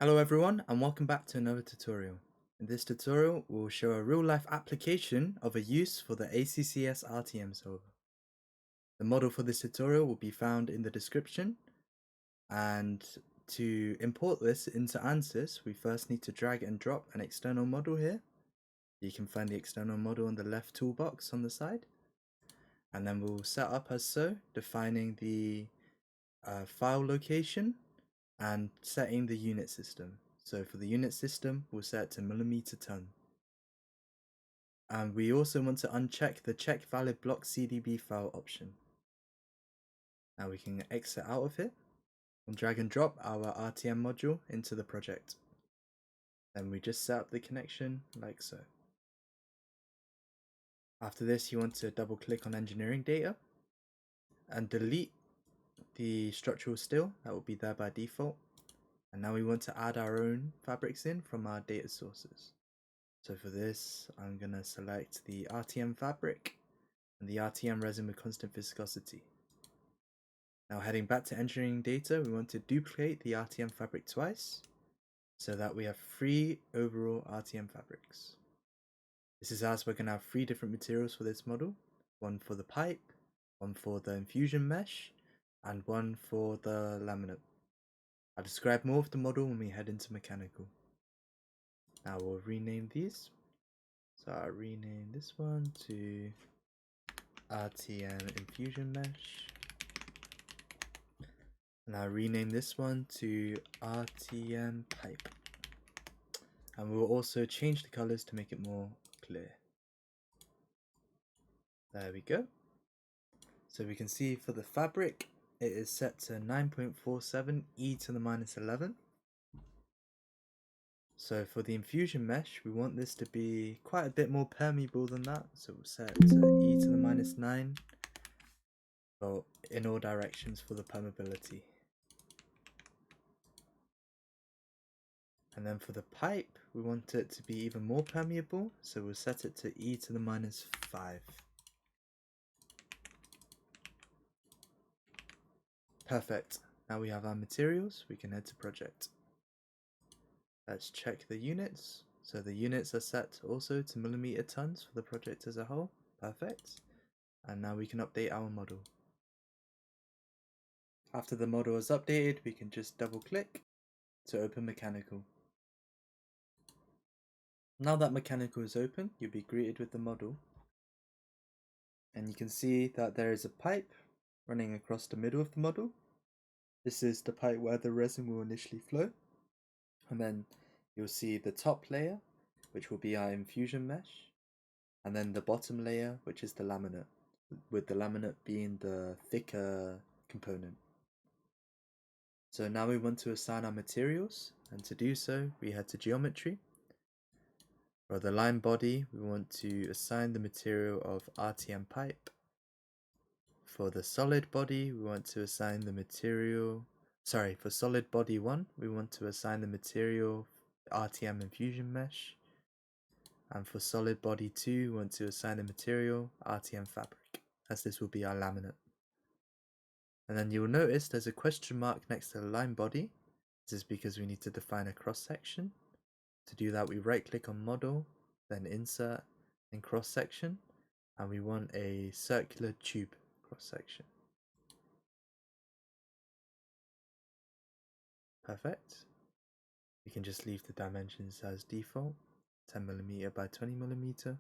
Hello everyone and welcome back to another tutorial. In this tutorial we'll show a real-life application of a use for the ACCS RTM Solver. The model for this tutorial will be found in the description, and to import this into Ansys we first need to drag and drop an external model here. You can find the external model on the left toolbox on the side, and then we'll set up as so, defining the file location and setting the unit system. So for the unit system, we'll set it to millimeter ton. And we also want to uncheck the check valid block CDB file option. Now we can exit out of it and drag and drop our RTM module into the project. Then we just set up the connection like so. After this, you want to double click on engineering data and delete the structural steel that will be there by default. And now we want to add our own fabrics in from our data sources. So for this, I'm going to select the RTM fabric and the RTM resin with constant viscosity. Now heading back to engineering data, we want to duplicate the RTM fabric twice so that we have 3 overall RTM fabrics. This is as we're going to have 3 different materials for this model, one for the pipe, one for the infusion mesh, and one for the laminate. I'll describe more of the model when we head into mechanical. Now we'll rename these. So I'll rename this one to RTM infusion mesh. And I'll rename this one to RTM pipe. And we'll also change the colors to make it more clear. There we go. So we can see for the fabric, it is set to 9.47 e to the minus 11. So for the infusion mesh, we want this to be quite a bit more permeable than that. So we'll set it to e to the minus 9. Well, in all directions for the permeability. And then for the pipe, we want it to be even more permeable, so we'll set it to e to the minus 5. Perfect. Now we have our materials, we can head to project. Let's check the units. So the units are set also to millimeter tons for the project as a whole. Perfect. And now we can update our model. After the model is updated, we can just double click to open mechanical. Now that mechanical is open, you'll be greeted with the model. And you can see that there is a pipe running across the middle of the model. This is the pipe where the resin will initially flow. And then you'll see the top layer, which will be our infusion mesh. And then the bottom layer, which is the laminate, with the laminate being the thicker component. So now we want to assign our materials, and to do so, we head to geometry. For the line body, we want to assign the material of RTM pipe. For the solid body, we want to assign the material, for solid body 1, we want to assign the material RTM infusion mesh. And for solid body 2, we want to assign the material RTM fabric, as this will be our laminate. And then you'll notice there's a question mark next to the line body. This is because we need to define a cross section. To do that, we right click on model, then insert and cross section, and we want a circular tube cross section. Perfect. We can just leave the dimensions as default, 10mm by 20mm,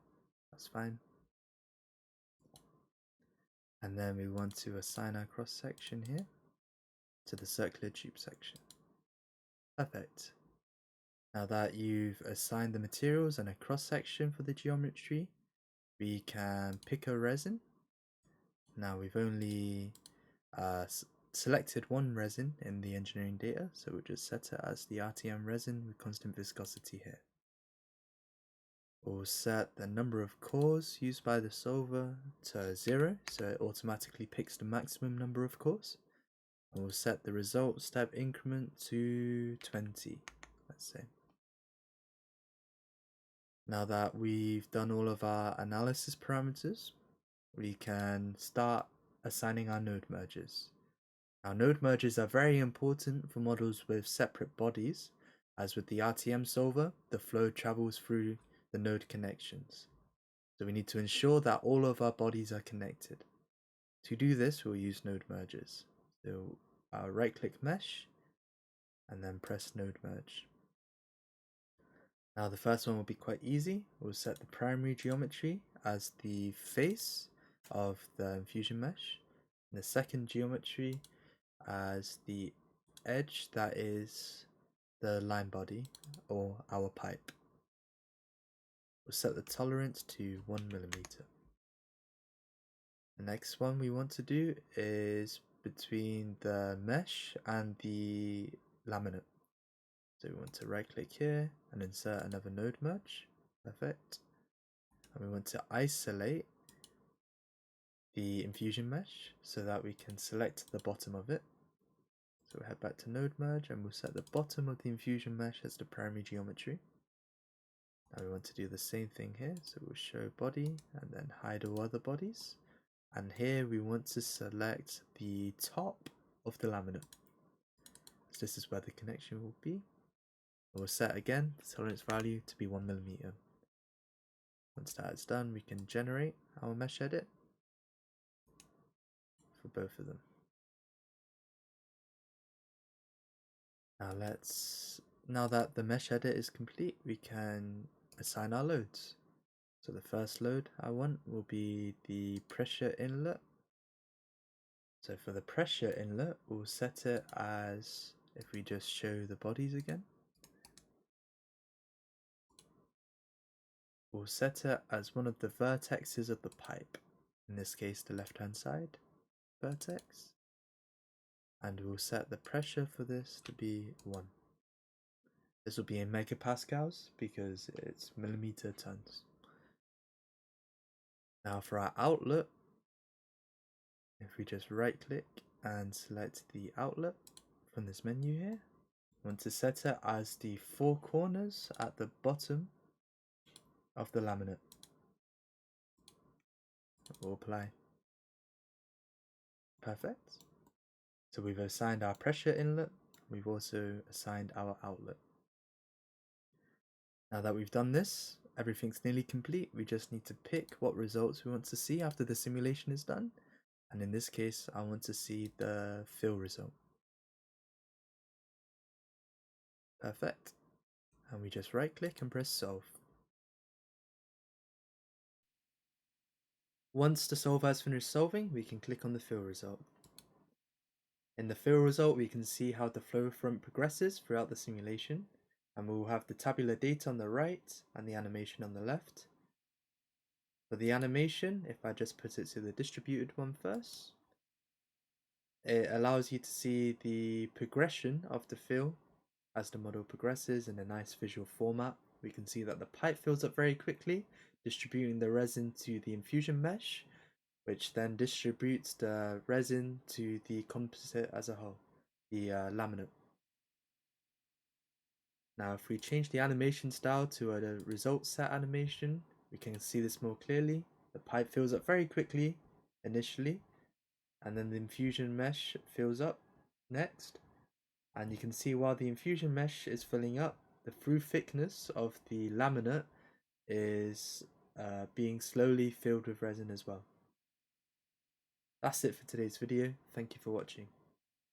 that's fine. And then we want to assign our cross section here to the circular tube section. Perfect. Now that you've assigned the materials and a cross section for the geometry, we can pick a resin. Now we've only selected one resin in the engineering data, so we'll just set it as the RTM resin with constant viscosity here. We'll set the number of cores used by the solver to 0, so it automatically picks the maximum number of cores. And we'll set the result step increment to 20, let's say. Now that we've done all of our analysis parameters, we can start assigning our node mergers. Now, node mergers are very important for models with separate bodies, As with the RTM solver, the flow travels through the node connections. So we need to ensure that all of our bodies are connected. To do this, we'll use node mergers. So I'll right-click Mesh and then press Node Merge. Now the first one will be quite easy. We'll set the primary geometry as the face of the infusion mesh, and the second geometry as the edge that is the line body or our pipe. We'll set the tolerance to 1mm. The next one we want to do is between the mesh and the laminate. So we want to right click here and insert another node merge. Perfect. And we want to isolate the infusion mesh so that we can select the bottom of it. So we'll head back to node merge and we'll set the bottom of the infusion mesh as the primary geometry. Now we want to do the same thing here. So we'll show body and then hide all other bodies. And here we want to select the top of the laminate. So this is where the connection will be. We'll set again the tolerance value to be 1mm. Once that is done, we can generate our mesh edit for both of them. Now that the mesh edit is complete, we can assign our loads. So the first load I want will be the pressure inlet. So for the pressure inlet, we'll set it as, if we just show the bodies again, we'll set it as one of the vertexes of the pipe, in this case the left hand side vertex, and we'll set the pressure for this to be 1. This will be in megapascals because it's millimeter tons. Now for our outlet, if we just right click and select the outlet from this menu here, we want to set it as the 4 corners at the bottom of the laminate. We'll apply. Perfect. So we've assigned our pressure inlet, we've also assigned our outlet. Now that we've done this, everything's nearly complete. We just need to pick what results we want to see after the simulation is done. And in this case, I want to see the fill result. Perfect. And we just right click and press solve. Once the solver has finished solving, we can click on the fill result. In the fill result, we can see how the flow front progresses throughout the simulation, and we will have the tabular data on the right and the animation on the left. For the animation, if I just put it to the distributed one first, it allows you to see the progression of the fill as the model progresses in a nice visual format. We can see that the pipe fills up very quickly, distributing the resin to the infusion mesh, which then distributes the resin to the composite as a whole, the laminate. Now if we change the animation style to a result set animation, we can see this more clearly. The pipe fills up very quickly initially, and then the infusion mesh fills up next. And you can see while the infusion mesh is filling up, the through thickness of the laminate is being slowly filled with resin as well. That's it for today's video. Thank you for watching.